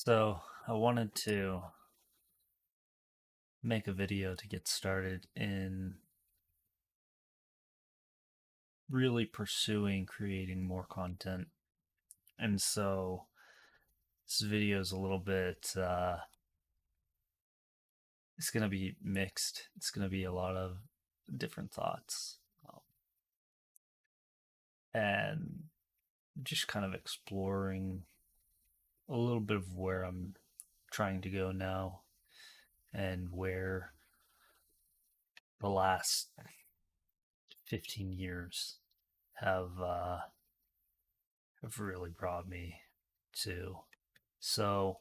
So I wanted to make a video to get started in really pursuing creating more content. And so this video is a little bit, it's going to be mixed. It's going to be a lot of different thoughts, and just kind of exploring a little bit of where I'm trying to go now and where the last 15 years have really brought me to. So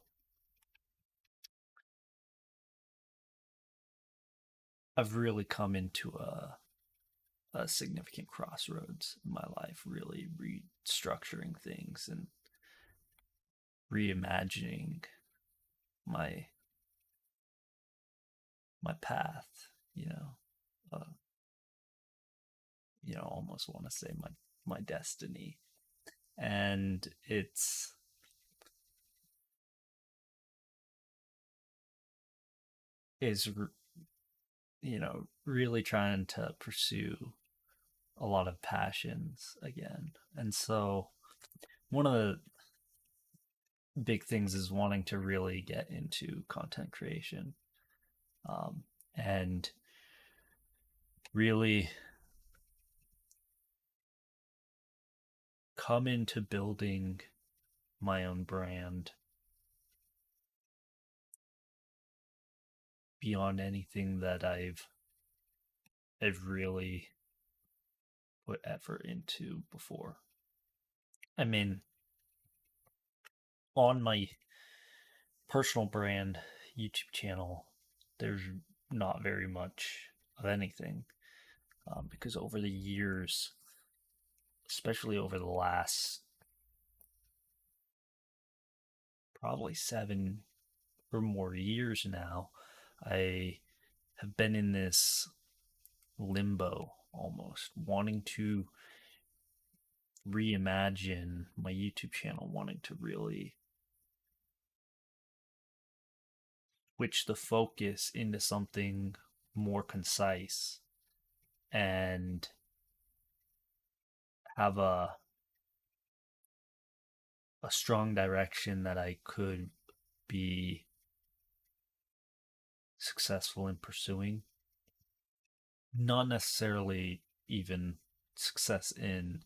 I've really come into a significant crossroads in my life, really restructuring things and reimagining my my path. You know, uh, almost want to say my destiny, and it's is really trying to pursue a lot of passions again, and so one of the big things is wanting to really get into content creation, um, and really come into building my own brand beyond anything that I've really put effort into before. I mean, on my personal brand YouTube channel, there's not very much of anything, because over the years, especially over the last probably 7 or more years now, I have been in this limbo almost, wanting to reimagine my YouTube channel, wanting to really switch the focus into something more concise and have a strong direction that I could be successful in pursuing. Not necessarily even success in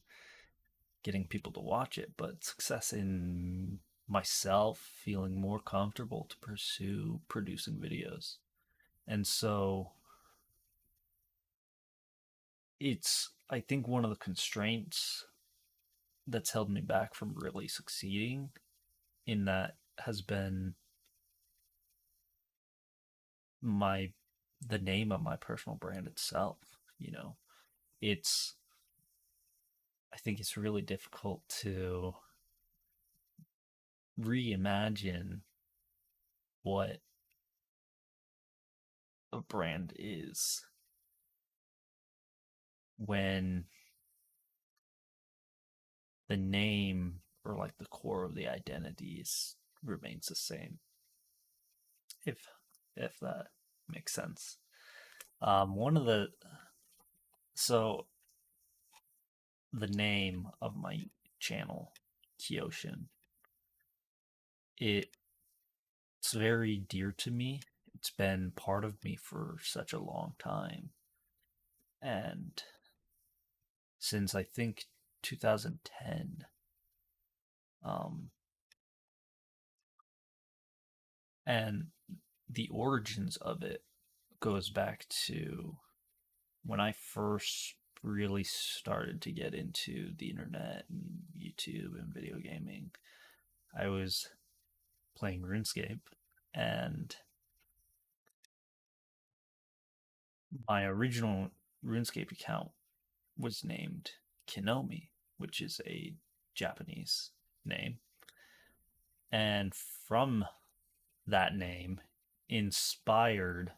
getting people to watch it, but success in myself feeling more comfortable to pursue producing videos. And so it's, I think, one of the constraints that's held me back from really succeeding in that has been my the name of my personal brand itself. You know, it's I think it's really difficult to reimagine what a brand is when the name or like the core of the identities remains the same. If that makes sense. One of the so the name of my channel, Kyoshin, it's very dear to me. It's been part of me for such a long time. And since I think 2010, um, and the origins of it goes back to when I first really started to get into the internet and YouTube and video gaming. I was playing RuneScape, and my original RuneScape account was named Kinomi, which is a Japanese name. And from that name inspired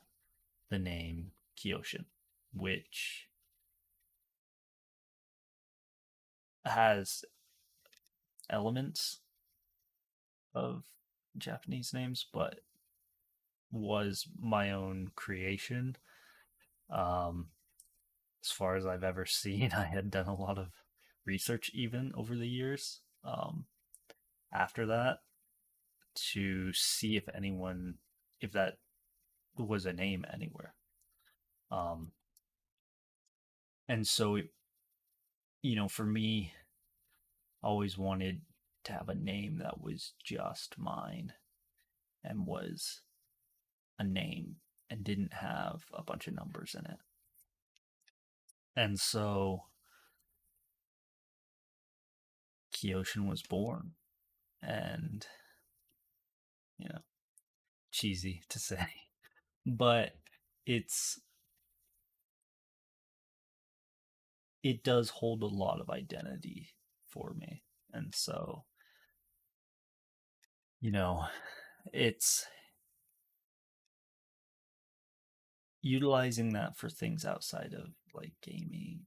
the name Kyoshin, which has elements of Japanese names, but was my own creation. Um, as far as I've ever seen, I had done a lot of research even over the years after that to see if anyone, if that was a name anywhere. Um, and so, for me, I always wanted to have a name that was just mine and was a name and didn't have a bunch of numbers in it. And so Kyoshin was born, and you know, cheesy to say, but it's it does hold a lot of identity for me. And so, you know, it's utilizing that for things outside of like gaming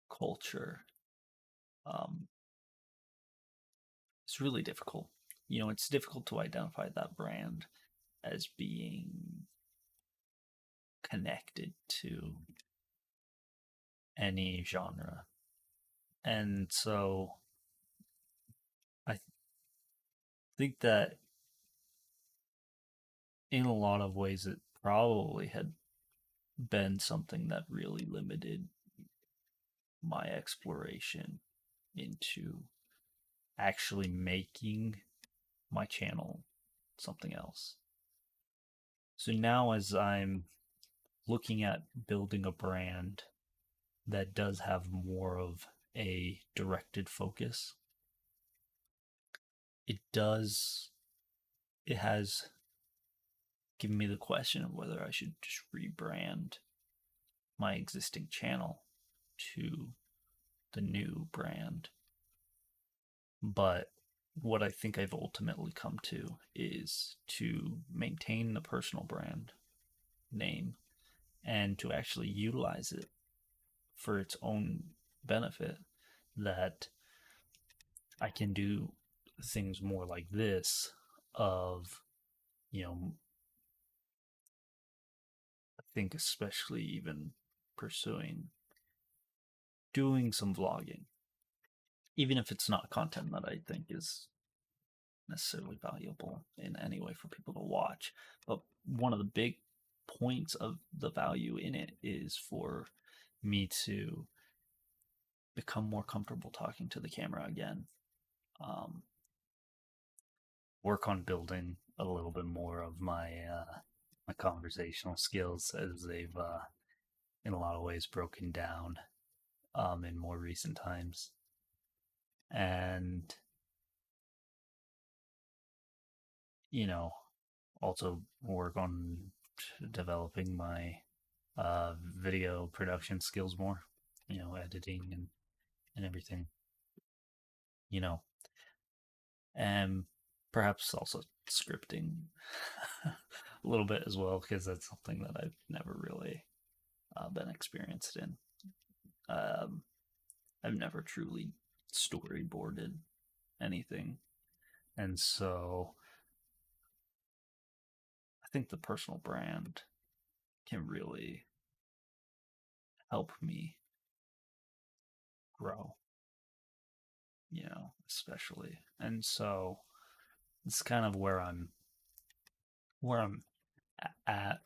culture. Um, it's really difficult. It's difficult to identify that brand as being connected to any genre. And so I think that in a lot of ways it probably had been something that really limited my exploration into actually making my channel something else. So now, as I'm looking at building a brand that does have more of a directed focus, it has given me the question of whether I should just rebrand my existing channel to the new brand. But what I think I've ultimately come to is to maintain the personal brand name and to actually utilize it for its own benefit. That I can do things more like this of, you know, I think especially even pursuing doing some vlogging, even if it's not content that I think is necessarily valuable in any way for people to watch. But one of the big points of the value in it is for me to become more comfortable talking to the camera again. Um, Work on building a little bit more of my conversational skills as they've in a lot of ways broken down in more recent times, and you know also work on developing my video production skills more, editing and everything, you know, and perhaps also scripting a little bit as well, because that's something that I've never really been experienced in. Um, I've never truly storyboarded anything. And so I think the personal brand can really help me grow, especially. And so it's kind of where I'm at,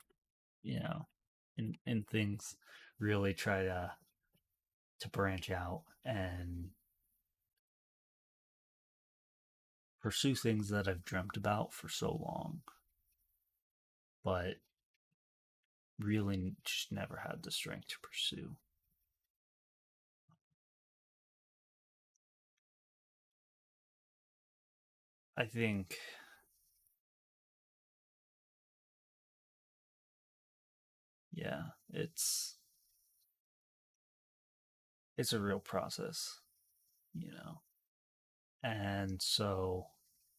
in things, really try to branch out and pursue things that I've dreamt about for so long, but really just never had the strength to pursue. I think, yeah, it's a real process, you know. And so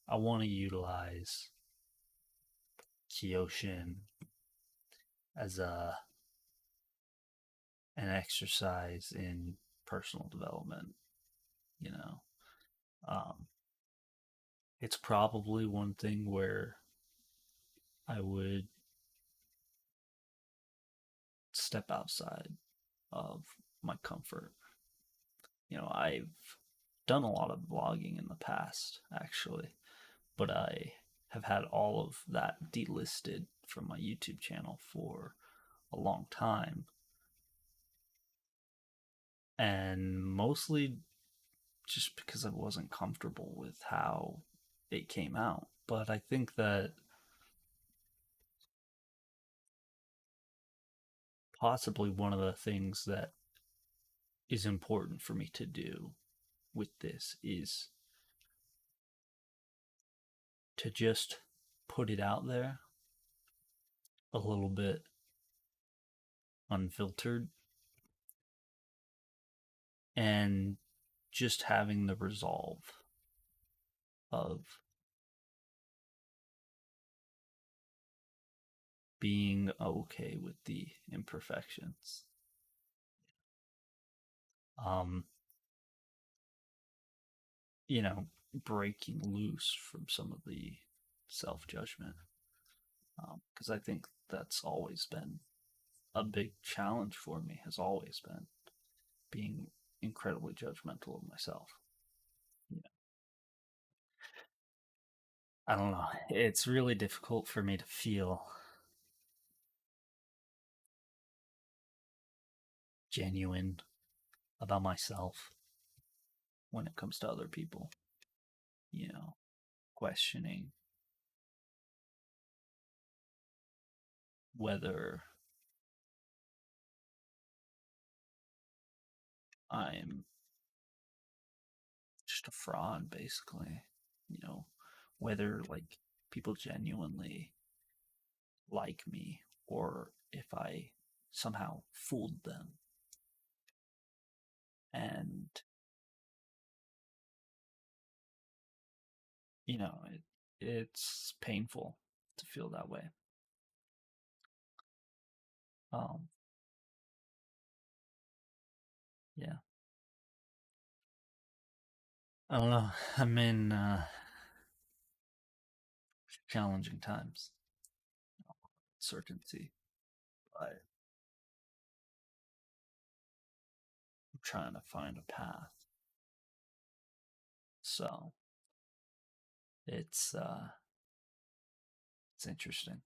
I want to utilize Kyoshin as an exercise in personal development, you know. Um, it's probably one thing where I would step outside of my comfort. I've done a lot of vlogging in the past, actually, but I have had all of that delisted from my YouTube channel for a long time. And mostly just because I wasn't comfortable with how it came out. But I think that possibly one of the things that is important for me to do with this is to just put it out there a little bit unfiltered and just having the resolve of being okay with the imperfections. Um, Breaking loose from some of the self judgment. Because I think that's always been a big challenge for me, has always been being incredibly judgmental of myself. Yeah. I don't know. It's really difficult for me to feel genuine about myself when it comes to other people, you know, questioning whether I'm just a fraud, basically, you know, whether like people genuinely like me or if I somehow fooled them. And, it's painful to feel that way. Um, yeah. I don't know. I'm in challenging times, certainty, but I'm trying to find a path. So it's interesting.